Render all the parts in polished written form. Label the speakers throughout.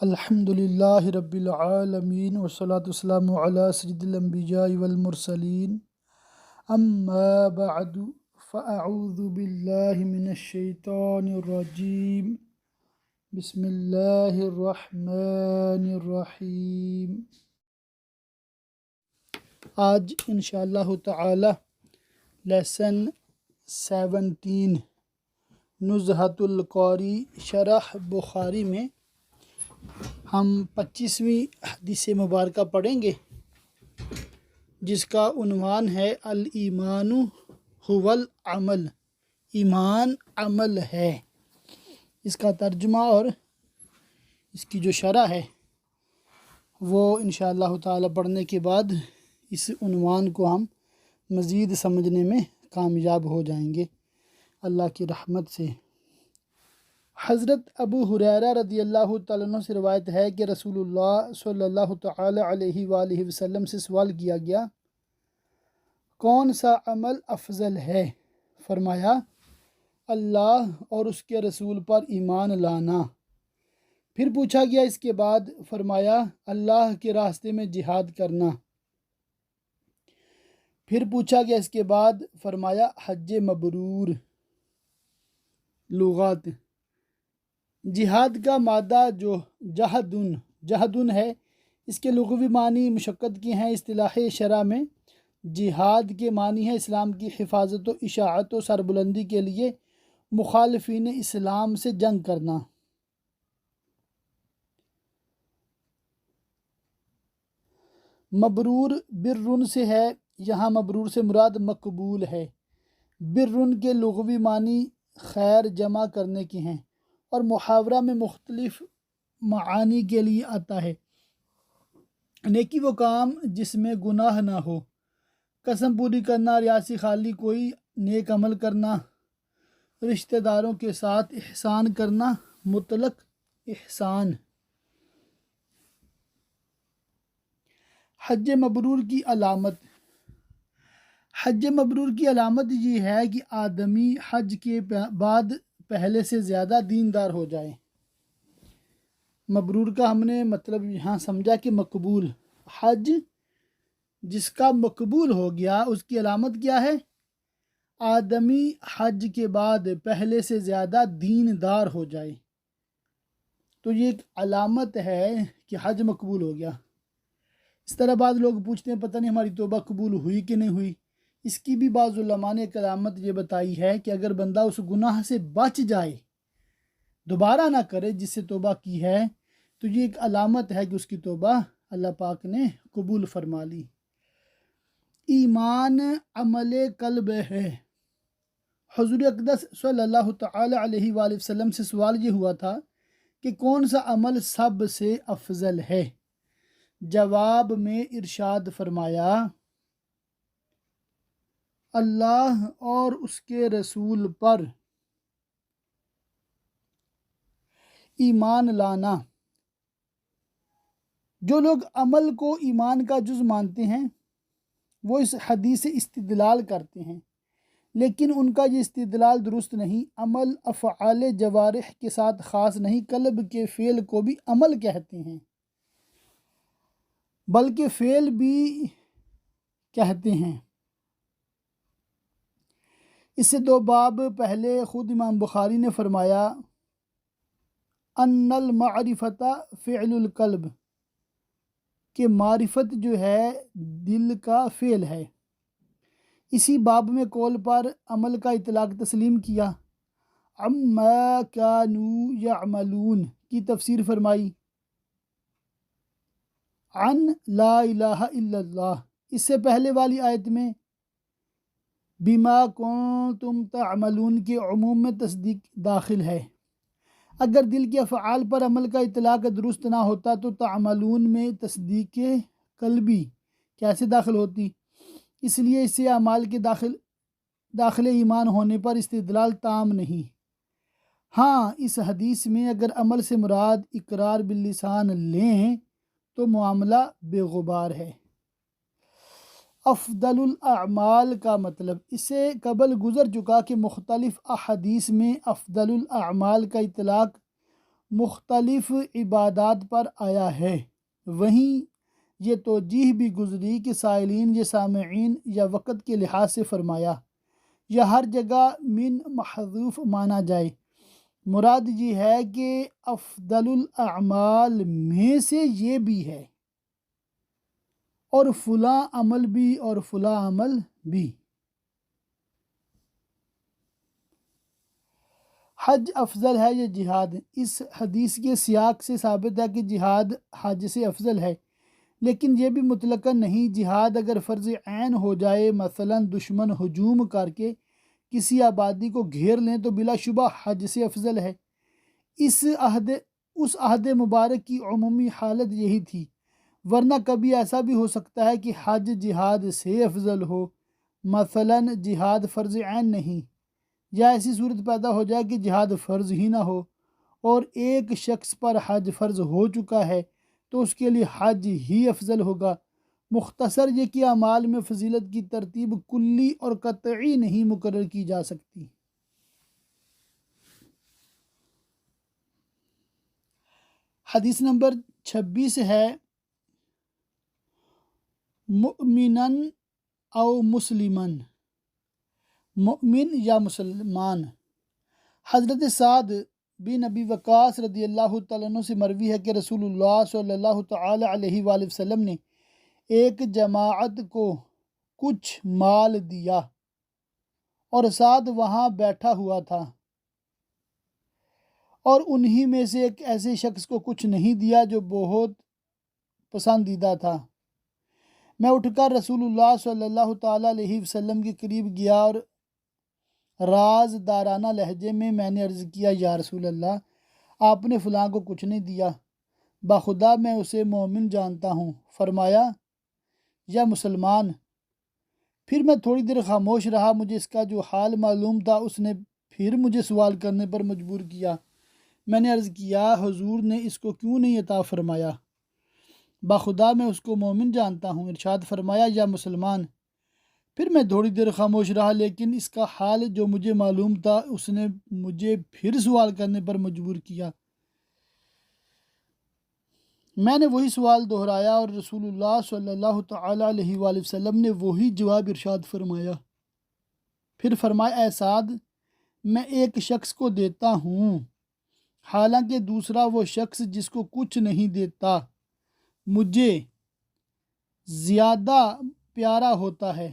Speaker 1: الحمدللہ رب العالمین والصلاة والسلام علی سید الانبیاء والمرسلین اما بعد فاعوذ باللہ من الشیطان الرجیم بسم اللہ الرحمن الرحیم۔ آج انشاءاللہ تعالی لیسن 17 نزہۃ القاری شرح بخاری میں ہم 25ویں حدیث مبارکہ پڑھیں گے، جس کا عنوان ہے الایمان هو العمل، ایمان عمل ہے۔ اس کا ترجمہ اور اس کی جو شرح ہے وہ انشاءاللہ تعالی پڑھنے کے بعد اس عنوان کو ہم مزید سمجھنے میں کامیاب ہو جائیں گے اللہ کی رحمت سے۔ حضرت ابو ہریرہ رضی اللہ تعالیٰ عنہ سے روایت ہے کہ رسول اللہ صلی اللہ تعالی علیہ وآلہ وسلم سے سوال کیا گیا، کون سا عمل افضل ہے؟ فرمایا، اللہ اور اس کے رسول پر ایمان لانا۔ پھر پوچھا گیا اس کے بعد؟ فرمایا، اللہ کے راستے میں جہاد کرنا۔ پھر پوچھا گیا اس کے بعد؟ فرمایا، حج مبرور۔ لغات: جہاد کا مادہ جو جہدن ہے، اس کے لغوی معنی مشقت کی ہیں۔ اصطلاح شرع میں جہاد کے معنی ہے اسلام کی حفاظت و اشاعت و سربلندی کے لیے مخالفین اسلام سے جنگ کرنا۔ مبرور برن سے ہے، یہاں مبرور سے مراد مقبول ہے۔ برن کے لغوی معنی خیر جمع کرنے کے ہیں اور محاورہ میں مختلف معانی کے لیے آتا ہے۔ نیکی وہ کام جس میں گناہ نہ ہو، قسم پوری کرنا، ریاضی خالی کوئی نیک عمل کرنا، رشتہ داروں کے ساتھ احسان کرنا، مطلق احسان۔ حج مبرور کی علامت: حج مبرور کی علامت یہ ہے کہ آدمی حج کے بعد پہلے سے زیادہ دیندار ہو جائے۔ مبرور کا ہم نے مطلب یہاں سمجھا کہ مقبول۔ حج جس کا مقبول ہو گیا اس کی علامت کیا ہے؟ آدمی حج کے بعد پہلے سے زیادہ دیندار ہو جائے۔ تو یہ ایک علامت ہے کہ حج مقبول ہو گیا۔ اس طرح بعض لوگ پوچھتے ہیں پتہ نہیں ہماری توبہ قبول ہوئی کہ نہیں ہوئی۔ اس کی بھی بعض علماء نے ایک علامت یہ بتائی ہے کہ اگر بندہ اس گناہ سے بچ جائے، دوبارہ نہ کرے جس سے توبہ کی ہے، تو یہ ایک علامت ہے کہ اس کی توبہ اللہ پاک نے قبول فرما لی۔ ایمان عمل قلب ہے۔ حضور اقدس صلی اللہ تعالی علیہ وآلہ وسلم سے سوال یہ ہوا تھا کہ کون سا عمل سب سے افضل ہے؟ جواب میں ارشاد فرمایا، اللہ اور اس کے رسول پر ایمان لانا۔ جو لوگ عمل کو ایمان کا جز مانتے ہیں وہ اس حدیث سے استدلال کرتے ہیں، لیکن ان کا یہ استدلال درست نہیں۔ عمل افعال جوارح کے ساتھ خاص نہیں، قلب کے فعل کو بھی عمل کہتے ہیں، بلکہ فعل بھی کہتے ہیں۔ اس سے 2 باب پہلے خود امام بخاری نے فرمایا، ان المعرفت فعل القلب، کہ معرفت جو ہے دل کا فعل ہے۔ اسی باب میں قول پر عمل کا اطلاق تسلیم کیا۔ عما کانوا یعملون کی تفسیر فرمائی، عن لا الہ الا اللہ۔ اس سے پہلے والی آیت میں بما کنتم تعملون کے عموم میں تصدیق داخل ہے۔ اگر دل کے افعال پر عمل کا اطلاق درست نہ ہوتا تو تعملون میں تصدیق قلبی کیسے داخل ہوتی؟ اس لیے اس سے اعمال کے داخل ایمان ہونے پر استدلال تام نہیں۔ ہاں، اس حدیث میں اگر عمل سے مراد اقرار باللسان لیں تو معاملہ بے غبار ہے۔ افضل الاعمال کا مطلب اس سے قبل گزر چکا کہ مختلف احادیث میں افضل الاعمال کا اطلاق مختلف عبادات پر آیا ہے۔ وہیں یہ توجیہ بھی گزری کہ سائلین یا سامعین یا وقت کے لحاظ سے فرمایا یا ہر جگہ من محذوف مانا جائے، مراد یہ ہے کہ افضل الاعمال میں سے یہ بھی ہے اور فلاں عمل بھی اور فلاں عمل بھی۔ حج افضل ہے یا جہاد؟ اس حدیث کے سیاق سے ثابت ہے کہ جہاد حج سے افضل ہے، لیکن یہ بھی مطلقاً نہیں۔ جہاد اگر فرض عین ہو جائے، مثلا دشمن ہجوم کر کے کسی آبادی کو گھیر لیں، تو بلا شبہ حج سے افضل ہے۔ اس عہد مبارک کی عمومی حالت یہی تھی، ورنہ کبھی ایسا بھی ہو سکتا ہے کہ حج جہاد سے افضل ہو، مثلا جہاد فرض عین نہیں، یا ایسی صورت پیدا ہو جائے کہ جہاد فرض ہی نہ ہو اور ایک شخص پر حج فرض ہو چکا ہے تو اس کے لیے حج ہی افضل ہوگا۔ مختصر یہ کہ اعمال میں فضیلت کی ترتیب کلی اور قطعی نہیں مقرر کی جا سکتی۔ حدیث نمبر 26 ہے، مؤمنن او مسلمن، مؤمن یا مسلمان۔ حضرت سعد بن ابی وقاص رضی اللہ تعالیٰ عنہ سے مروی ہے کہ رسول اللہ صلی اللہ تعالیٰ علیہ وآلہ وسلم نے ایک جماعت کو کچھ مال دیا اور سعد وہاں بیٹھا ہوا تھا، اور انہی میں سے ایک ایسے شخص کو کچھ نہیں دیا جو بہت پسندیدہ تھا۔ میں اٹھ کر رسول اللہ صلی اللہ تعالیٰ علیہ وسلم کے قریب گیا اور راز دارانہ لہجے میں نے عرض کیا، یا رسول اللہ، آپ نے فلاں کو کچھ نہیں دیا، بخدا میں اسے مومن جانتا ہوں۔ فرمایا، یا مسلمان؟ پھر میں تھوڑی دیر خاموش رہا، مجھے اس کا جو حال معلوم تھا اس نے پھر مجھے سوال کرنے پر مجبور کیا۔ میں نے عرض کیا، حضور نے اس کو کیوں نہیں عطا فرمایا؟ بخدا میں اس کو مومن جانتا ہوں۔ ارشاد فرمایا، یا مسلمان؟ پھر میں تھوڑی دیر خاموش رہا، لیکن اس کا حال جو مجھے معلوم تھا اس نے مجھے پھر سوال کرنے پر مجبور کیا۔ میں نے وہی سوال دہرایا اور رسول اللہ صلی اللہ تعالیٰ علیہ وآلہ وسلم نے وہی جواب ارشاد فرمایا۔ پھر فرمایا، اے سعد، میں ایک شخص کو دیتا ہوں، حالانکہ دوسرا وہ شخص جس کو کچھ نہیں دیتا مجھے زیادہ پیارا ہوتا ہے۔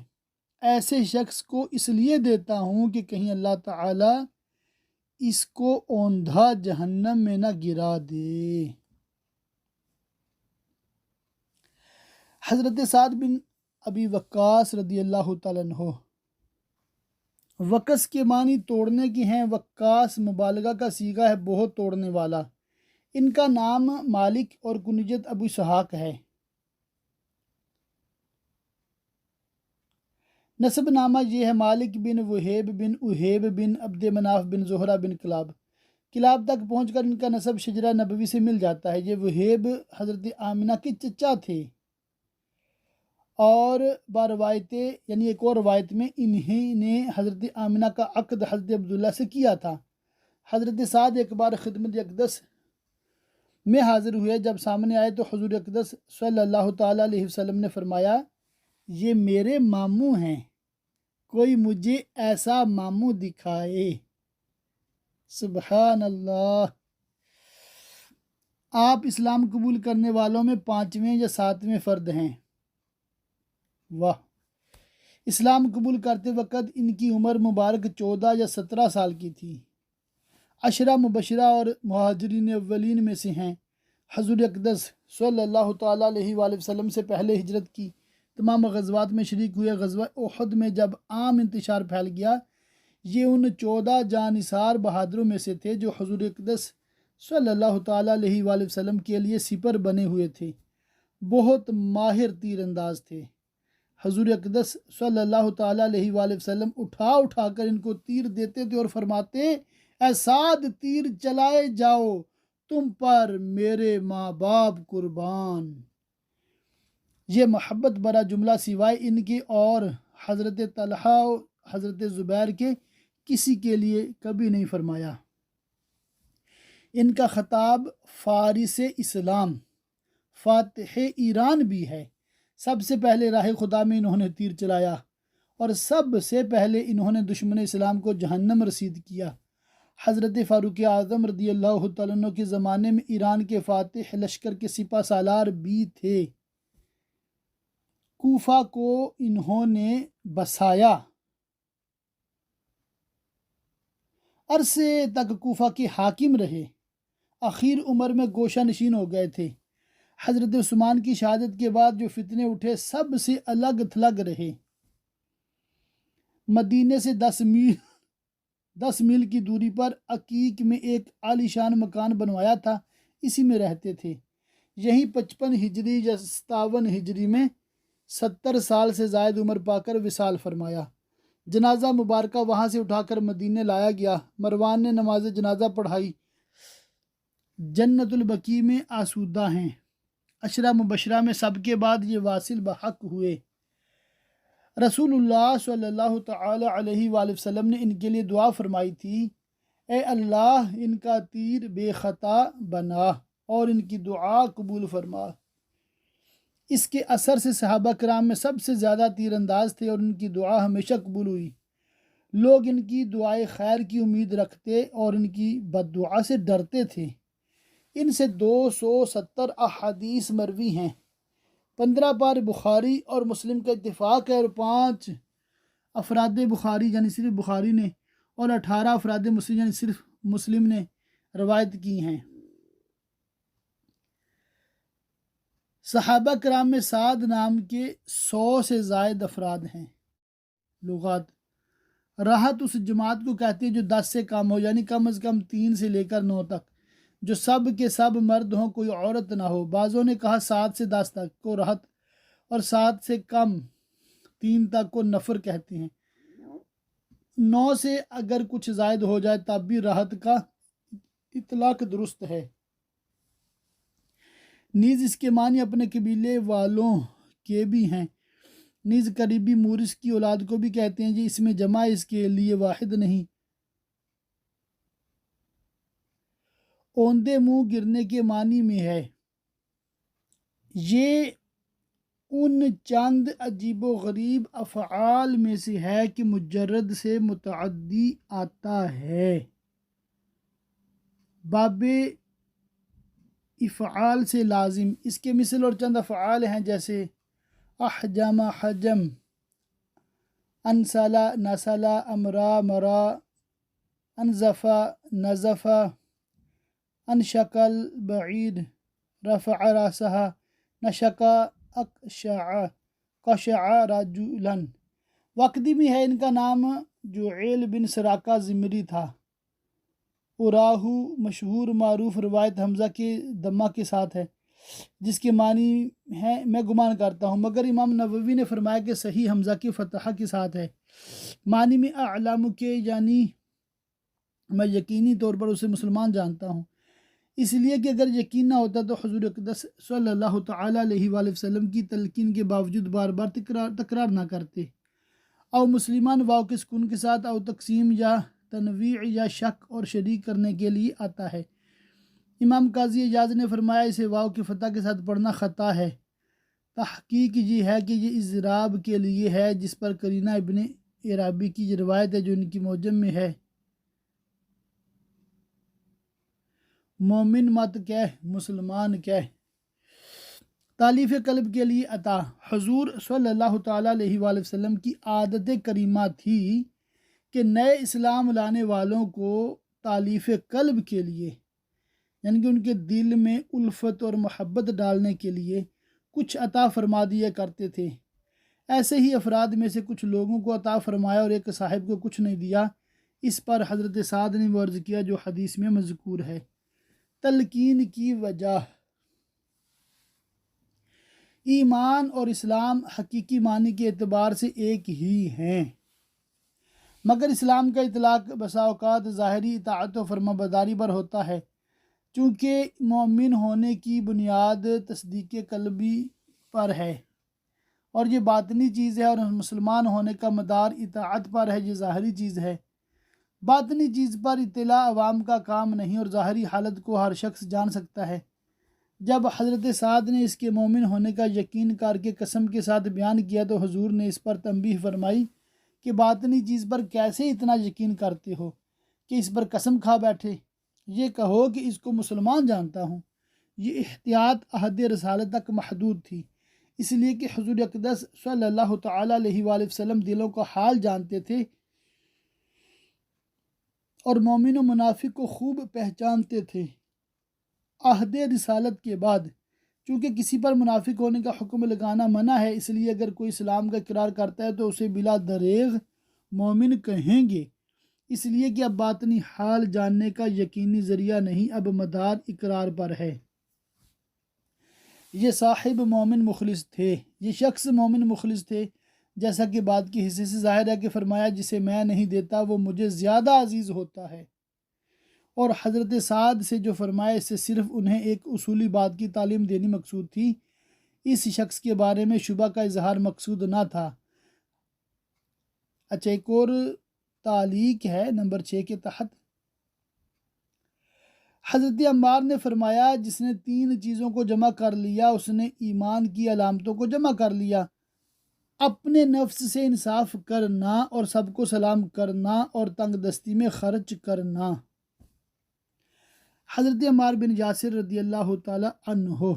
Speaker 1: ایسے شخص کو اس لیے دیتا ہوں کہ کہیں اللہ تعالیٰ اس کو اوندھا جہنم میں نہ گرا دے۔ حضرت سعد بن ابی وقاص رضی اللہ تعالیٰ عنہ۔ وقص کے معنی توڑنے کی ہیں، وقاص مبالغہ کا صیغہ ہے، بہت توڑنے والا۔ ان کا نام مالک اور کنیت ابو اسحاق ہے۔ نسب نامہ یہ ہے، مالک بن وہیب بن اہیب بن عبد مناف بن زہرہ بن کلاب۔ کلاب تک پہنچ کر ان کا نسب شجرہ نبوی سے مل جاتا ہے۔ یہ وہیب حضرت آمنہ کے چچا تھے، اور باروایتیں یعنی ایک اور روایت میں انہی نے حضرت آمنہ کا عقد حضرت عبداللہ سے کیا تھا۔ حضرت سعد ایک بار خدمت اقدس میں حاضر ہوئے، جب سامنے آئے تو حضور اقدس صلی اللہ تعالیٰ علیہ وسلم نے فرمایا، یہ میرے ماموں ہیں، کوئی مجھے ایسا ماموں دکھائے۔ سبحان اللہ! آپ اسلام قبول کرنے والوں میں 5ویں یا 7ویں فرد ہیں۔ واہ! اسلام قبول کرتے وقت ان کی عمر مبارک 14 یا 17 سال کی تھی۔ عشرہ مبشرہ اور مہاجرین اولین میں سے ہیں۔ حضور اقدس صلی اللہ تعالیٰ علیہ وآلہ وسلم سے پہلے ہجرت کی تمام غزوات میں شریک ہوئے۔ غزوہ احد میں جب عام انتشار پھیل گیا، یہ ان 14 جانثار بہادروں میں سے تھے جو حضور اقدس صلی اللہ تعالیٰ علیہ وآلہ وسلم کے لیے سپر بنے ہوئے تھے۔ بہت ماہر تیر انداز تھے۔ حضور اقدس صلی اللہ تعالیٰ علیہ وآلہ وسلم اٹھا کر ان کو تیر دیتے تھے اور فرماتے، اے سعد، تیر چلائے جاؤ، تم پر میرے ماں باپ قربان۔ یہ محبت برا جملہ سوائے ان کے اور حضرت طلحہ و حضرت زبیر کے کسی کے لیے کبھی نہیں فرمایا۔ ان کا خطاب فارس اسلام فاتح ایران بھی ہے۔ سب سے پہلے راہ خدا میں انہوں نے تیر چلایا اور سب سے پہلے انہوں نے دشمن اسلام کو جہنم رسید کیا۔ حضرت فاروق اعظم رضی اللہ تعالیٰ عنہ کے زمانے میں ایران کے فاتح لشکر کے سپہ سالار بھی تھے۔ کوفہ کو انہوں نے بسایا۔ عرصے تک کوفہ کے حاکم رہے، آخر عمر میں گوشہ نشین ہو گئے تھے۔ حضرت عثمان کی شہادت کے بعد جو فتنے اٹھے سب سے الگ تھلگ رہے۔ مدینے سے 10 میل کی دوری پر عقیق میں ایک عالیشان مکان بنوایا تھا، اسی میں رہتے تھے۔ یہیں 55 ہجری یا 57 ہجری میں 70 سال سے زائد عمر پا کر وصال فرمایا۔ جنازہ مبارکہ وہاں سے اٹھا کر مدینے لایا گیا۔ مروان نے نماز جنازہ پڑھائی۔ جنت البقیع میں آسودہ ہیں۔ عشرہ مبشرہ میں سب کے بعد یہ واصل بحق ہوئے۔ رسول اللہ صلی اللہ تعالی علیہ وآلہ وسلم نے ان کے لیے دعا فرمائی تھی، اے اللہ ان کا تیر بے خطا بنا اور ان کی دعا قبول فرما۔ اس کے اثر سے صحابہ کرام میں سب سے زیادہ تیر انداز تھے اور ان کی دعا ہمیشہ قبول ہوئی۔ لوگ ان کی دعائے خیر کی امید رکھتے اور ان کی بد دعا سے ڈرتے تھے۔ ان سے 270 احادیث مروی ہیں۔ 15 پر بخاری اور مسلم کا اتفاق ہے اور 5 افراد بخاری یعنی صرف بخاری نے اور 18 افراد مسلم یعنی صرف مسلم نے روایت کی ہیں۔ صحابہ کرام میں سعد نام کے 100 سے زائد افراد ہیں۔ لغات: راحت اس جماعت کو کہتے ہیں جو 10 سے کم ہو، یعنی کم از کم 3 سے لے کر 9 تک، جو سب کے سب مرد ہوں، کوئی عورت نہ ہو۔ بعضوں نے کہا 7 سے 10 تک کو راحت اور 7 سے کم 3 تک کو نفر کہتے ہیں۔ 9 سے اگر کچھ زائد ہو جائے تب بھی راحت کا اطلاق درست ہے۔ نیز اس کے معنی اپنے قبیلے والوں کے بھی ہیں۔ نیز قریبی مورث کی اولاد کو بھی کہتے ہیں، جی اس میں جمع اس کے لیے واحد نہیں۔ اوندے منہ گرنے کے معنی میں ہے۔ یہ ان چند عجیب و غریب افعال میں سے ہے کہ مجرد سے متعدی آتا ہے۔ باب افعال سے لازم، اس کے مثل اور چند افعال ہیں جیسے احجم حجم، انسلا نسلا، امرا مرا، انزفا نزفا، انشکل بعید، رفع راسها، نشکا اقشع، قشع رجلا۔ وقتی بھی ہے ان کا نام جعیل بن سراقہ زمری تھا۔ اراہو مشہور معروف روایت حمزہ کے دمہ کے ساتھ ہے، جس کے معنی ہے میں گمان کرتا ہوں، مگر امام نووی نے فرمایا کہ صحیح حمزہ کی فتح کے ساتھ ہے۔ معنی میں اعلم کے یعنی میں یقینی طور پر اسے مسلمان جانتا ہوں، اس لیے کہ اگر یقین نہ ہوتا تو حضور اقدس صلی اللہ تعالی علیہ وآلہ وسلم کی تلقین کے باوجود بار بار تکرار نہ کرتے۔ او مسلمان واو کے سکون کے ساتھ او تقسیم یا تنویع یا شک اور شریک کرنے کے لیے آتا ہے۔ امام قاضی اعجاز نے فرمایا اسے واو کی فتح کے ساتھ پڑھنا خطا ہے۔ تحقیق یہ ہے کہ یہ اضراب کے لیے ہے، جس پر قرینہ ابن عرابی کی یہ روایت ہے جو ان کی معجم میں ہے، مومن مت کہہ مسلمان کہہ۔ تالیف قلب کے لیے عطا، حضور صلی اللہ تعالیٰ علیہ وآلہ وسلم کی عادت کریمہ تھی کہ نئے اسلام لانے والوں کو تالیف قلب کے لیے، یعنی کہ ان کے دل میں الفت اور محبت ڈالنے کے لیے کچھ عطا فرما دیا کرتے تھے۔ ایسے ہی افراد میں سے کچھ لوگوں کو عطا فرمایا اور ایک صاحب کو کچھ نہیں دیا۔ اس پر حضرت سعد نے وہ عرض کیا جو حدیث میں مذکور ہے۔ تلقین کی وجہ، ایمان اور اسلام حقیقی معنی کے اعتبار سے ایک ہی ہیں، مگر اسلام کا اطلاق بسا اوقات ظاہری اطاعت و فرما برداری پر ہوتا ہے، چونکہ مومن ہونے کی بنیاد تصدیق قلبی پر ہے اور یہ باطنی چیز ہے، اور مسلمان ہونے کا مدار اطاعت پر ہے، یہ ظاہری چیز ہے۔ باطنی چیز پر اطلاع عوام کا کام نہیں اور ظاہری حالت کو ہر شخص جان سکتا ہے۔ جب حضرت سعد نے اس کے مومن ہونے کا یقین کر کے قسم کے ساتھ بیان کیا تو حضور نے اس پر تنبیہ فرمائی کہ باطنی چیز پر کیسے اتنا یقین کرتے ہو کہ اس پر قسم کھا بیٹھے؟ یہ کہو کہ اس کو مسلمان جانتا ہوں۔ یہ احتیاط عہد رسالت تک محدود تھی، اس لیے کہ حضور اقدس صلی اللہ تعالیٰ علیہ وآلہ وسلم دلوں کا حال جانتے تھے اور مومن و منافق کو خوب پہچانتے تھے۔ عہد رسالت کے بعد چونکہ کسی پر منافق ہونے کا حکم لگانا منع ہے، اس لیے اگر کوئی اسلام کا اقرار کرتا ہے تو اسے بلا دریغ مومن کہیں گے، اس لیے کہ اب باطنی حال جاننے کا یقینی ذریعہ نہیں، اب مدار اقرار پر ہے۔ یہ صاحب مومن مخلص تھے، یہ شخص مومن مخلص تھے، جیسا کہ بات کے حصے سے ظاہر ہے کہ فرمایا جسے میں نہیں دیتا وہ مجھے زیادہ عزیز ہوتا ہے، اور حضرت سعد سے جو فرمایا اس سے صرف انہیں ایک اصولی بات کی تعلیم دینی مقصود تھی، اس شخص کے بارے میں شبہ کا اظہار مقصود نہ تھا۔ اچھا، ایک اور تعلیق ہے نمبر 6 کے تحت۔ حضرت عمار نے فرمایا جس نے 3 چیزوں کو جمع کر لیا اس نے ایمان کی علامتوں کو جمع کر لیا: اپنے نفس سے انصاف کرنا اور سب کو سلام کرنا اور تنگ دستی میں خرچ کرنا۔ حضرت عمار بن یاسر رضی اللہ تعالی عنہ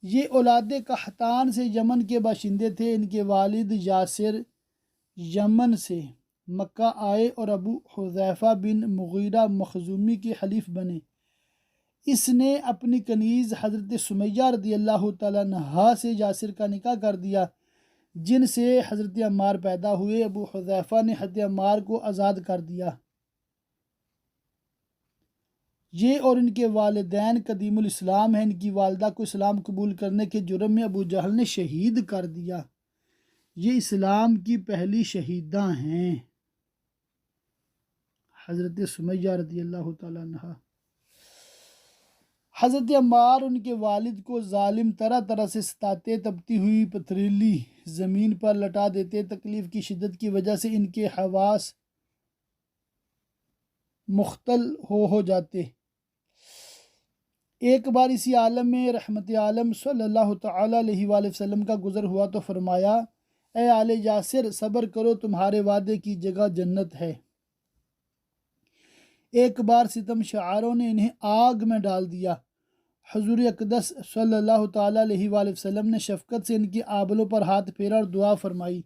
Speaker 1: یہ اولاد قحطان سے یمن کے باشندے تھے۔ ان کے والد یاسر یمن سے مکہ آئے اور ابو حذیفہ بن مغیرہ مخزومی کے حلیف بنے۔ اس نے اپنی کنیز حضرت سمیہ رضی اللہ تعالیٰ عنہا سے یاسر کا نکاح کر دیا، جن سے حضرت عمار پیدا ہوئے۔ ابو حذیفہ نے حضرت عمار کو آزاد کر دیا۔ یہ اور ان کے والدین قدیم الاسلام ہیں۔ ان کی والدہ کو اسلام قبول کرنے کے جرم میں ابو جہل نے شہید کر دیا۔ یہ اسلام کی پہلی شہیداں ہیں، حضرت سمیہ رضی اللہ تعالیٰ عنہ۔ حضرت عمار ان کے والد کو ظالم طرح طرح سے ستاتے، تپتی ہوئی پتھریلی زمین پر لٹا دیتے۔ تکلیف کی شدت کی وجہ سے ان کے حواس مختل ہو جاتے۔ ایک بار اسی عالم میں رحمت عالم صلی اللہ تعالیٰ علیہ وآلہ وسلم کا گزر ہوا تو فرمایا: اے آل یاسر صبر کرو، تمہارے وعدے کی جگہ جنت ہے۔ ایک بار ستم شعاروں نے انہیں آگ میں ڈال دیا۔ حضور اقدس صلی اللہ تعالیٰ علیہ وآلہ وسلم نے شفقت سے ان کی آبلوں پر ہاتھ پھیرا اور دعا فرمائی: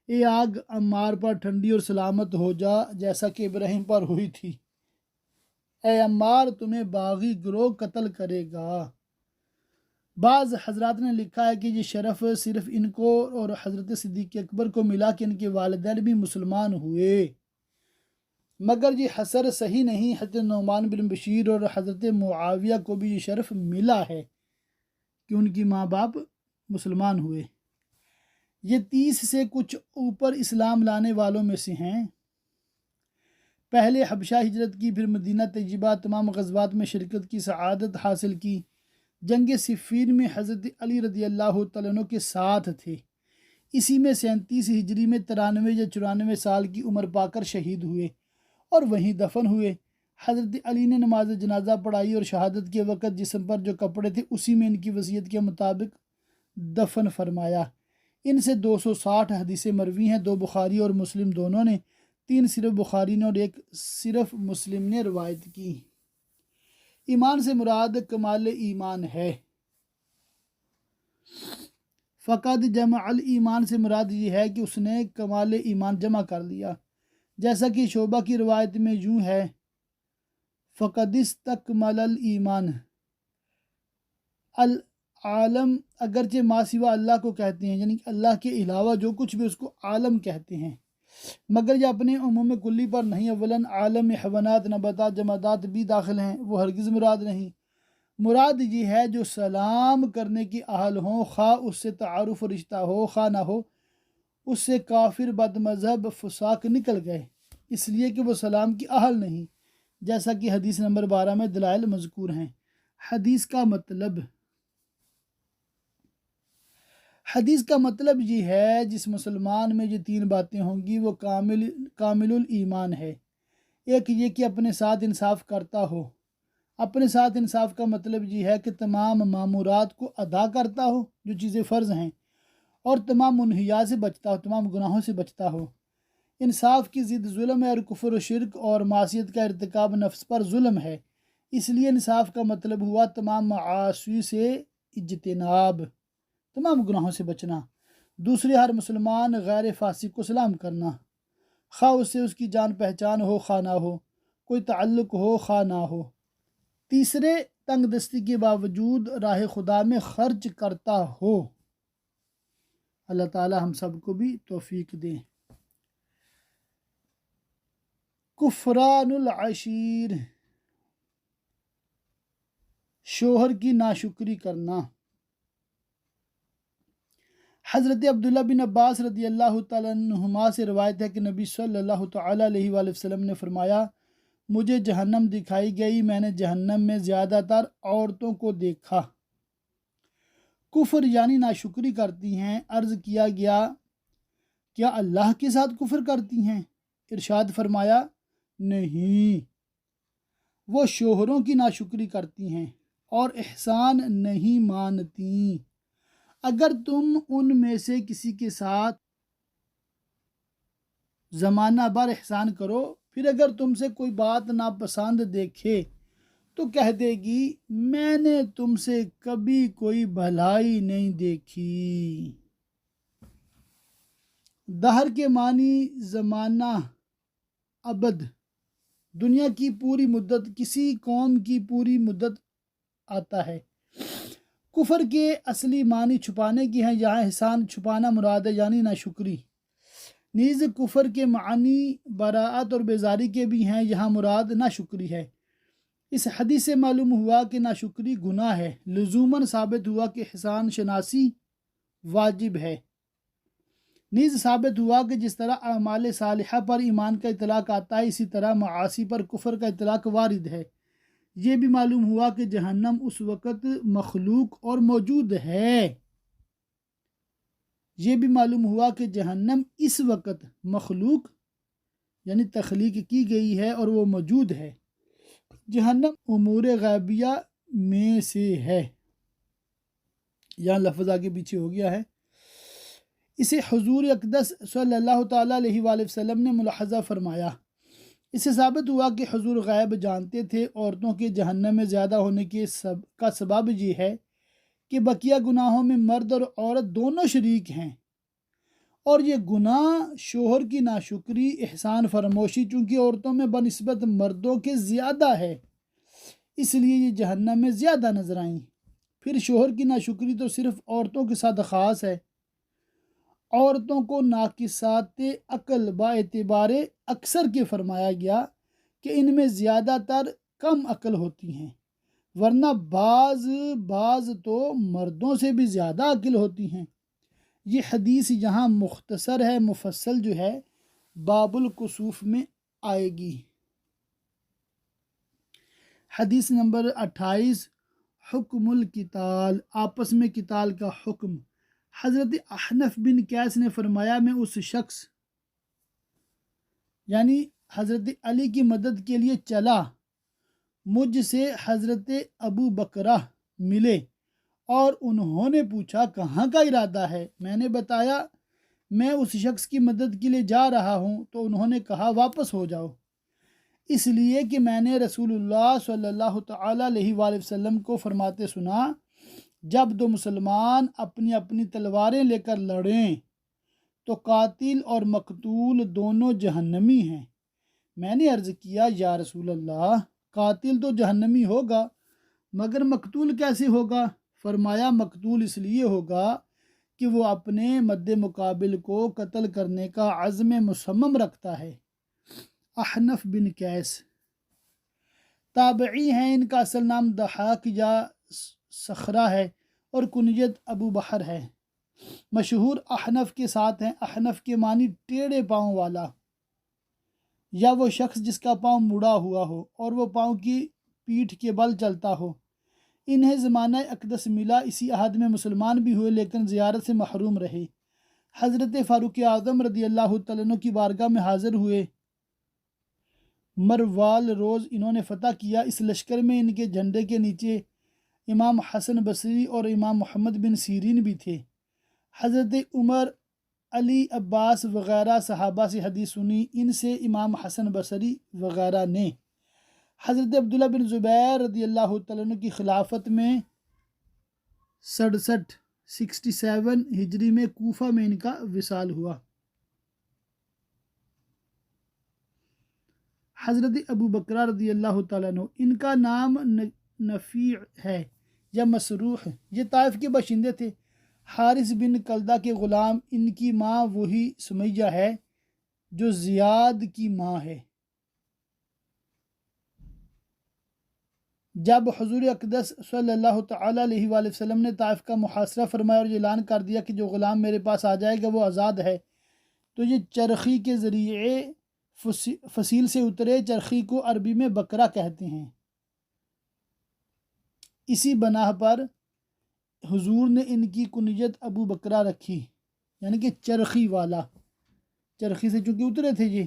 Speaker 1: اے آگ عمار پر ٹھنڈی اور سلامت ہو جا جیسا کہ ابراہیم پر ہوئی تھی۔ اے عمار تمہیں باغی گروہ قتل کرے گا۔ بعض حضرات نے لکھا ہے کہ یہ شرف صرف ان کو اور حضرت صدیق اکبر کو ملا کہ ان کے والدین بھی مسلمان ہوئے، مگر یہ حصر صحیح نہیں۔ حضرت نعمان بن بشیر اور حضرت معاویہ کو بھی یہ شرف ملا ہے کہ ان کی ماں باپ مسلمان ہوئے۔ یہ 30 سے کچھ اوپر اسلام لانے والوں میں سے ہیں۔ پہلے حبشہ ہجرت کی، پھر مدینہ طیبہ، تمام غزوات میں شرکت کی، سعادت حاصل کی۔ جنگ صفین میں حضرت علی رضی اللہ تعالیٰ عنہ کے ساتھ تھے۔ اسی میں 37 ہجری میں 93 یا 94 سال کی عمر پا کر شہید ہوئے اور وہیں دفن ہوئے۔ حضرت علی نے نماز جنازہ پڑھائی اور شہادت کے وقت جسم پر جو کپڑے تھے اسی میں ان کی وصیت کے مطابق دفن فرمایا۔ ان سے 260 حدیثیں مروی ہیں، 2 بخاری اور مسلم دونوں نے، 3 صرف بخاری نے اور 1 صرف مسلم نے روایت کی۔ ایمان سے مراد کمال ایمان ہے۔ فقط جمع الایمان سے مراد یہ ہے کہ اس نے کمال ایمان جمع کر لیا، جیسا کہ شعبہ کی روایت میں یوں ہے: فقد استکمل الایمان۔ العالم اگرچہ ما سوا اللہ کو کہتے ہیں، یعنی اللہ کے علاوہ جو کچھ بھی اس کو عالم کہتے ہیں، مگر یہ اپنے عموم کلی پر نہیں۔ اولاً عالم میں حیوانات، نباتات، جمادات بھی داخل ہیں، وہ ہرگز مراد نہیں۔ مراد یہ ہے جو سلام کرنے کی اہل ہوں، خواہ اس سے تعارف و رشتہ ہو خواہ نہ ہو۔ اس سے کافر، بد مذہب، فساق نکل گئے، اس لیے کہ وہ سلام کی اہل نہیں، جیسا کہ حدیث نمبر 12 میں دلائل مذکور ہیں۔ حدیث کا مطلب یہ ہے جس مسلمان میں یہ 3 باتیں ہوں گی وہ کامل الایمان ہے۔ ایک یہ کہ اپنے ساتھ انصاف کرتا ہو۔ اپنے ساتھ انصاف کا مطلب یہ ہے کہ تمام معمورات کو ادا کرتا ہو جو چیزیں فرض ہیں، اور تمام منہیات سے بچتا ہو، تمام گناہوں سے بچتا ہو۔ انصاف کی ضد ظلم ہے، اور کفر و شرک اور معصیت کا ارتکاب نفس پر ظلم ہے۔ اس لیے انصاف کا مطلب ہوا تمام معاصی سے اجتناب، تمام گناہوں سے بچنا۔ دوسرے ہر مسلمان غیر فاسق کو سلام کرنا، خواہ اس سے اس کی جان پہچان ہو خواہ نہ ہو، کوئی تعلق ہو خواہ نہ ہو۔ تیسرے تنگ دستی کے باوجود راہ خدا میں خرچ کرتا ہو۔ اللہ تعالی ہم سب کو بھی توفیق دے۔ کفران العشیر، شوہر کی ناشکری کرنا۔ حضرت عبداللہ بن عباس رضی اللہ تعالیٰ عنہما سے روایت ہے کہ نبی صلی اللہ تعالیٰ علیہ وآلہ وسلم نے فرمایا، مجھے جہنم دکھائی گئی، میں نے جہنم میں زیادہ تر عورتوں کو دیکھا۔ کفر یعنی ناشکری کرتی ہیں۔ عرض کیا گیا، کیا اللہ کے ساتھ کفر کرتی ہیں؟ ارشاد فرمایا، نہیں، وہ شوہروں کی ناشکری کرتی ہیں اور احسان نہیں مانتی۔ اگر تم ان میں سے کسی کے ساتھ زمانہ بھر احسان کرو، پھر اگر تم سے کوئی بات ناپسند دیکھے تو کہہ دے گی، میں نے تم سے کبھی کوئی بھلائی نہیں دیکھی۔ دہر کے معنی زمانہ، ابد، دنیا کی پوری مدت، کسی قوم کی پوری مدت آتا ہے۔ کفر کے اصلی معنی چھپانے کی ہیں، یہاں احسان چھپانا مراد ہے، یعنی ناشکری۔ نیز کفر کے معنی براءت اور بیزاری کے بھی ہیں، یہاں مراد ناشکری ہے۔ اس حدیث سے معلوم ہوا کہ ناشکری گناہ ہے، لزوماً ثابت ہوا کہ احسان شناسی واجب ہے۔ نیز ثابت ہوا کہ جس طرح اعمال صالحہ پر ایمان کا اطلاق آتا ہے، اسی طرح معاصی پر کفر کا اطلاق وارد ہے۔ یہ بھی معلوم ہوا کہ جہنم اس وقت مخلوق اور موجود ہے۔ یہ بھی معلوم ہوا کہ جہنم اس وقت مخلوق یعنی تخلیق کی گئی ہے اور وہ موجود ہے۔ جہنم امور غیبیہ میں سے ہے۔ یہاں لفظ آگے پیچھے ہو گیا ہے۔ اسے حضور اقدس صلی اللہ تعالیٰ علیہ وآلہ وسلم نے ملاحظہ فرمایا۔ اس سے ثابت ہوا کہ حضور غیب جانتے تھے۔ عورتوں کے جہنم میں زیادہ ہونے کا سبب یہ ہے کہ بقیہ گناہوں میں مرد اور عورت دونوں شریک ہیں، اور یہ گناہ شوہر کی ناشکری، احسان فراموشی، چونکہ عورتوں میں بنسبت مردوں کے زیادہ ہے، اس لیے یہ جہنم میں زیادہ نظر آئیں۔ پھر شوہر کی ناشکری تو صرف عورتوں کے ساتھ خاص ہے۔ عورتوں کو ناقصات عقل با اعتبار اکثر کے فرمایا گیا کہ ان میں زیادہ تر کم عقل ہوتی ہیں، ورنہ بعض تو مردوں سے بھی زیادہ عقل ہوتی ہیں۔ یہ حدیث یہاں مختصر ہے، مفصل جو ہے باب الکسوف میں آئے گی۔ حدیث نمبر 28، حکم القتال، آپس میں قتال کا حکم۔ حضرت احنف بن قیس نے فرمایا، میں اس شخص یعنی حضرت علی کی مدد کے لیے چلا، مجھ سے حضرت ابو بکرہ ملے اور انہوں نے پوچھا کہاں کا ارادہ ہے؟ میں نے بتایا میں اس شخص کی مدد کے لیے جا رہا ہوں، تو انہوں نے کہا واپس ہو جاؤ، اس لیے کہ میں نے رسول اللہ صلی اللہ تعالیٰ علیہ وآلہ وسلم کو فرماتے سنا، جب دو مسلمان اپنی اپنی تلواریں لے کر لڑیں تو قاتل اور مقتول دونوں جہنمی ہیں۔ میں نے عرض کیا، یا رسول اللہ، قاتل تو جہنمی ہوگا، مگر مقتول کیسے ہوگا؟ فرمایا، مقتول اس لیے ہوگا کہ وہ اپنے مد مقابل کو قتل کرنے کا عزم مصمم رکھتا ہے۔ احنف بن قیس تابعی ہیں، ان کا اصل نام ضحاک یا صخرہ ہے اور کنیت ابو بحر ہے۔ مشہور احنف کے ساتھ ہیں۔ احنف کے معنی ٹیڑھے پاؤں والا، یا وہ شخص جس کا پاؤں مڑا ہوا ہو اور وہ پاؤں کی پیٹھ کے بل چلتا ہو۔ انہیں زمانہ اقدس ملا، اسی عہد میں مسلمان بھی ہوئے لیکن زیارت سے محروم رہے۔ حضرت فاروق اعظم رضی اللہ تعالیٰ عنہ کی بارگاہ میں حاضر ہوئے، مروال روز انہوں نے فتح کیا۔ اس لشکر میں ان کے جھنڈے کے نیچے امام حسن بصری اور امام محمد بن سیرین بھی تھے۔ حضرت عمر، علی، عباس وغیرہ صحابہ سے حدیث سنی، ان سے امام حسن بصری وغیرہ نے۔ حضرت عبداللہ بن زبیر رضی اللہ تعالیٰ عنہ کی خلافت میں 67 ہجری میں کوفہ میں ان کا وصال ہوا۔ حضرت ابو بکرہ رضی اللہ تعالیٰ عنہ، ان کا نام نفیع ہے یا مسروح، یہ طائف کے باشندے تھے۔ حارث بن کلدہ کے غلام، ان کی ماں وہی سمیہ ہے جو زیاد کی ماں ہے۔ جب حضور اقدس صلی اللہ تعالیٰ علیہ وآلہ وسلم نے طائف کا محاصرہ فرمایا اور یہ اعلان کر دیا کہ جو غلام میرے پاس آ جائے گا وہ آزاد ہے، تو یہ چرخی کے ذریعے فصیل سے اترے۔ چرخی کو عربی میں بکرا کہتے ہیں۔ اسی بنا پر حضور نے ان کی کنیت ابو بکرہ رکھی، یعنی کہ چرخی والا، چرخی سے چونکہ اترے تھے یہ،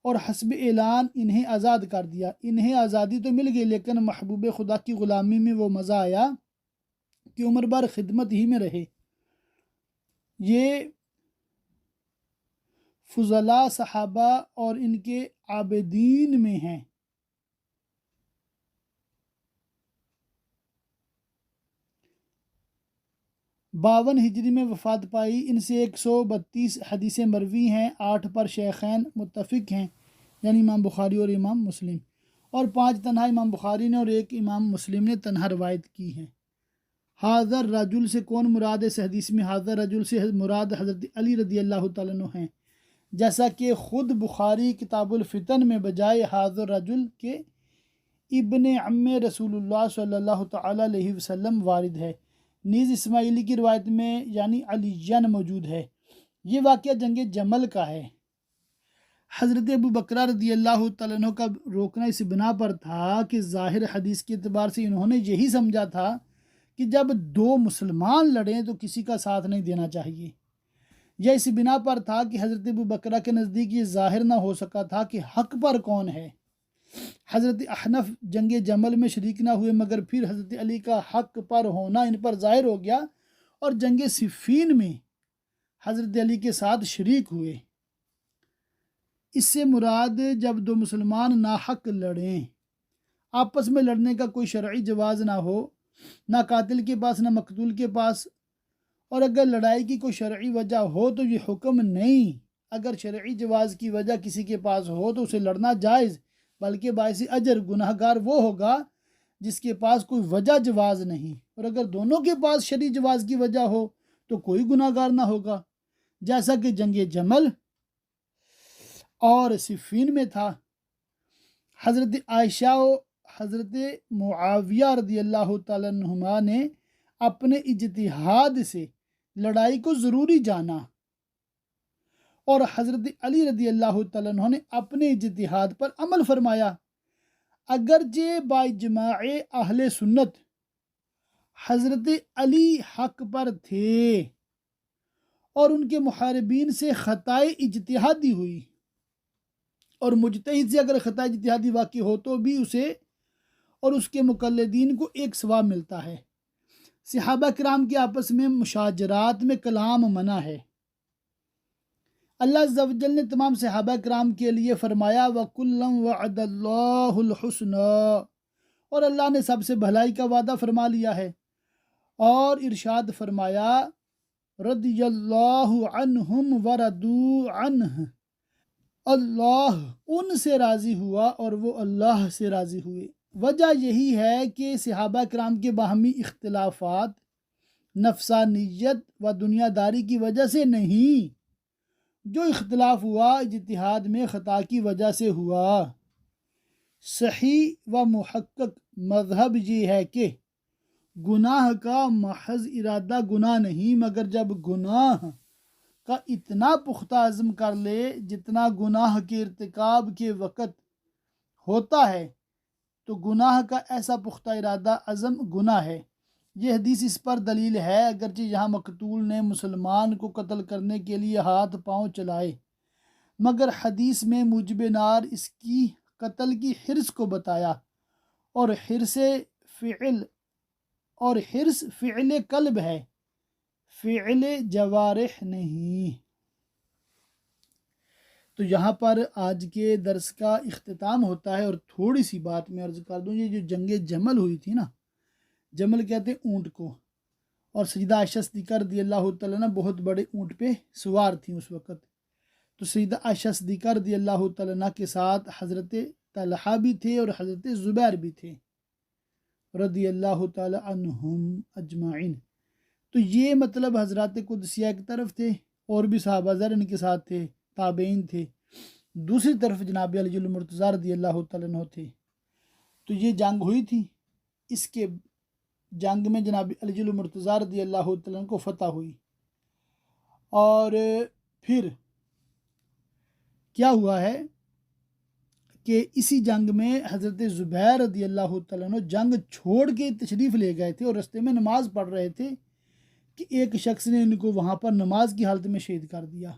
Speaker 1: اور حسب اعلان انہیں آزاد کر دیا۔ انہیں آزادی تو مل گئی، لیکن محبوب خدا کی غلامی میں وہ مزہ آیا کہ عمر بھر خدمت ہی میں رہے۔ یہ فضلاء صحابہ اور ان کے عابدین میں ہیں۔ باون ہجری میں وفات پائی۔ ان سے 132 حدیثیں مروی ہیں، 8 پر شیخین متفق ہیں، یعنی امام بخاری اور امام مسلم، اور 5 تنہا امام بخاری نے اور 1 امام مسلم نے تنہا روایت کی ہیں۔ حاضر رجل سے کون مراد ہے؟ اس حدیث میں حاضر رجل سے مراد حضرت علی رضی اللہ تعالیٰ عنہ ہیں، جیسا کہ خود بخاری کتاب الفتن میں بجائے حاضر رجل کے ابن عم رسول اللہ صلی اللہ تعالیٰ علیہ وسلم وارد ہے۔ نیز اسماعیلی کی روایت میں یعنی علیین موجود ہے۔ یہ واقعہ جنگ جمل کا ہے۔ حضرت ابو بکرہ رضی اللہ تعالیٰ عنہ کا روکنا اس بنا پر تھا کہ ظاہر حدیث کے اعتبار سے انہوں نے یہی سمجھا تھا کہ جب 2 مسلمان لڑیں تو کسی کا ساتھ نہیں دینا چاہیے۔ یہ اس بنا پر تھا کہ حضرت ابو بکرہ کے نزدیک یہ ظاہر نہ ہو سکا تھا کہ حق پر کون ہے۔ حضرت احنف جنگ جمل میں شریک نہ ہوئے، مگر پھر حضرت علی کا حق پر ہونا ان پر ظاہر ہو گیا اور جنگ صفین میں حضرت علی کے ساتھ شریک ہوئے۔ اس سے مراد جب 2 مسلمان ناحق لڑیں، آپس میں لڑنے کا کوئی شرعی جواز نہ ہو، نہ قاتل کے پاس نہ مقتول کے پاس، اور اگر لڑائی کی کوئی شرعی وجہ ہو تو یہ حکم نہیں۔ اگر شرعی جواز کی وجہ کسی کے پاس ہو تو اسے لڑنا جائز، بلکہ باعث اجر گناہ گار وہ ہوگا جس کے پاس کوئی وجہ جواز نہیں، اور اگر دونوں کے پاس شرعی جواز کی وجہ ہو تو کوئی گناہ گار نہ ہوگا، جیسا کہ جنگ جمل اور صفین میں تھا۔ حضرت عائشہ و حضرت معاویہ رضی اللہ تعالیٰ عنہما نے اپنے اجتہاد سے لڑائی کو ضروری جانا، اور حضرت علی رضی اللہ تعالیٰ عنہ نے اپنے اجتہاد پر عمل فرمایا۔ اگرچہ باجماع اہل سنت حضرت علی حق پر تھے اور ان کے محاربین سے خطائے اجتہادی ہوئی، اور مجتہد سے اگر خطائے اجتہادی واقع ہو تو بھی اسے اور اس کے مقلدین کو ایک ثواب ملتا ہے۔ صحابہ کرام کے آپس میں مشاجرات میں کلام منع ہے۔ اللہ عز و جل نے تمام صحابہ کرام کے لیے فرمایا وَكُلًّا وَعَدَ اللَّهُ الْحُسْنَى، اور اللہ نے سب سے بھلائی کا وعدہ فرما لیا ہے، اور ارشاد فرمایا رضی اللہ عنہم ورضوا عنہ، اللہ ان سے راضی ہوا اور وہ اللہ سے راضی ہوئے۔ وجہ یہی ہے کہ صحابہ کرام کے باہمی اختلافات نفسانیت و دنیا داری کی وجہ سے نہیں، جو اختلاف ہوا اجتہاد میں خطا کی وجہ سے ہوا۔ صحیح و محقق مذہب یہ ہے کہ گناہ کا محض ارادہ گناہ نہیں، مگر جب گناہ کا اتنا پختہ عزم کر لے جتنا گناہ کے ارتکاب کے وقت ہوتا ہے تو گناہ کا ایسا پختہ ارادہ عزم گناہ ہے۔ یہ حدیث اس پر دلیل ہے، اگرچہ یہاں مقتول نے مسلمان کو قتل کرنے کے لیے ہاتھ پاؤں چلائے، مگر حدیث میں موجب نار اس کی قتل کی حرص کو بتایا، اور حرص فعل قلب ہے، فعل جوارح نہیں۔ تو یہاں پر آج کے درس کا اختتام ہوتا ہے، اور تھوڑی سی بات میں عرض کر دوں، یہ جو جنگ جمل ہوئی تھی نا، جمل کہتے ہیں اونٹ کو، اور سیدہ عائشہ صدیقہ رضی اللہ تعالیٰ عنہ بہت بڑے اونٹ پہ سوار تھیں اس وقت۔ تو سیدہ عائشہ صدیقہ رضی اللہ تعالیٰ عنہ کے ساتھ حضرت طلحہ بھی تھے اور حضرت زبیر بھی تھے رضی اللہ تعالیٰ عنہم اجمعین۔ تو یہ مطلب حضرات قدسیہ ایک طرف تھے، اور بھی صحابہ ذر ان کے ساتھ تھے، تابعین تھے، دوسری طرف جناب علی المرتضیٰ رضی اللہ تعالیٰ عنہ تھے۔ تو یہ جنگ ہوئی تھی، اس کے جنگ میں جناب علی المرتضیٰ رضی اللہ تعالیٰ عنہ کو فتح ہوئی، اور پھر کیا ہوا ہے کہ اسی جنگ میں حضرت زبیر رضی اللہ تعالیٰ عنہ جنگ چھوڑ کے تشریف لے گئے تھے، اور رستے میں نماز پڑھ رہے تھے کہ ایک شخص نے ان کو وہاں پر نماز کی حالت میں شہید کر دیا،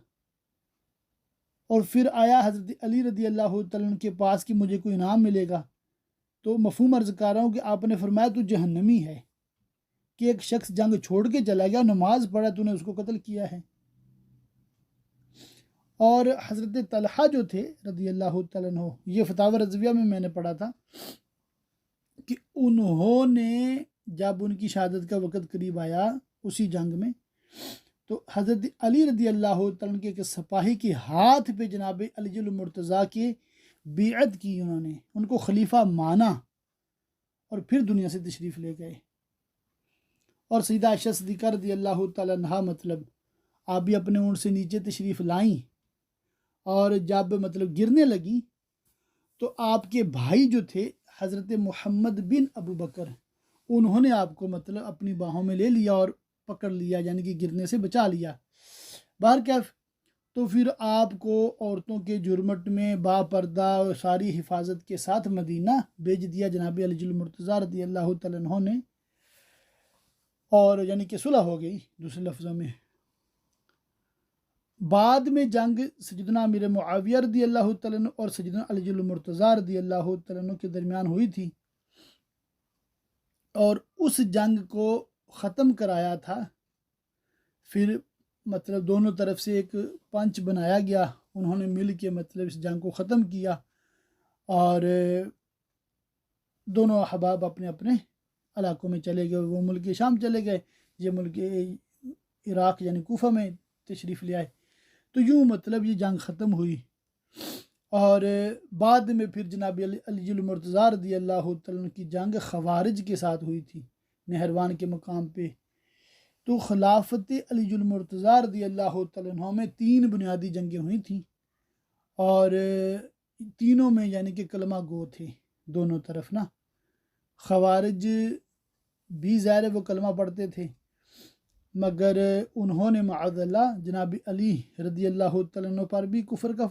Speaker 1: اور پھر آیا حضرت علی رضی اللہ تعالیٰ عنہ کے پاس کہ مجھے کوئی انعام ملے گا۔ تو مفہوم عرض کر رہا ہوں کہ آپ نے فرمایا تو جہنمی ہے، کہ ایک شخص جنگ چھوڑ کے چلا گیا، نماز پڑھا، تو نے اس کو قتل کیا ہے۔ اور حضرت طلحہ جو تھے رضی اللہ تعالیٰ عنہ، یہ فتاوی رضویہ میں نے پڑھا تھا کہ انہوں نے جب ان کی شہادت کا وقت قریب آیا اسی جنگ میں، تو حضرت علی رضی اللہ تعالیٰ عنہ کے ایک سپاہی کے ہاتھ پہ جناب علی المرتضیٰ کی بیعت کی، انہوں نے ان کو خلیفہ مانا، اور پھر دنیا سے تشریف لے گئے۔ اور سیدہ عائشہ صدیقہ رضی اللہ تعالیٰ عنہ مطلب آپ بھی اپنے اونٹ سے نیچے تشریف لائیں، اور جب مطلب گرنے لگی تو آپ کے بھائی جو تھے حضرت محمد بن ابو بکر، انہوں نے آپ کو مطلب اپنی باہوں میں لے لیا اور پکڑ لیا، یعنی کہ گرنے سے بچا لیا۔ بہرکیف تو پھر آپ کو عورتوں کے جرمٹ میں با پردہ اور ساری حفاظت کے ساتھ مدینہ بھیج دیا جناب علی المرتضیٰ رضی اللہ تعالیٰ عنہ نے، اور یعنی کہ صلح ہو گئی دوسرے لفظوں میں۔ بعد میں جنگ سیدنا امیر معاویہ رضی اللہ تعالیٰ عنہ اور سیدنا علی المرتضیٰ رضی اللہ تعالیٰ عنہ کے درمیان ہوئی تھی، اور اس جنگ کو ختم کرایا تھا۔ پھر مطلب دونوں طرف سے ایک پنچ بنایا گیا، انہوں نے مل کے مطلب اس جنگ کو ختم کیا، اور دونوں احباب اپنے اپنے علاقوں میں چلے گئے، وہ ملک شام چلے گئے، یہ ملک عراق یعنی کوفہ میں تشریف لے آئے۔ تو یوں مطلب یہ جنگ ختم ہوئی، اور بعد میں پھر جناب علی المرتضیٰ رضی اللہ تعالیٰ عنہ کی جنگ خوارج کے ساتھ ہوئی تھی نہروان کے مقام پہ۔ تو خلافت علی المرتضیٰ رضی اللہ تعالیٰ عنہ میں 3 بنیادی جنگیں ہوئی تھیں، اور تینوں میں یعنی کہ کلمہ گو تھے دونوں طرف نا۔ خوارج بھی ظاہر وہ کلمہ پڑھتے تھے، مگر انہوں نے معاذ اللہ جناب علی رضی اللہ تعالیٰ عنہ پر بھی کفر کا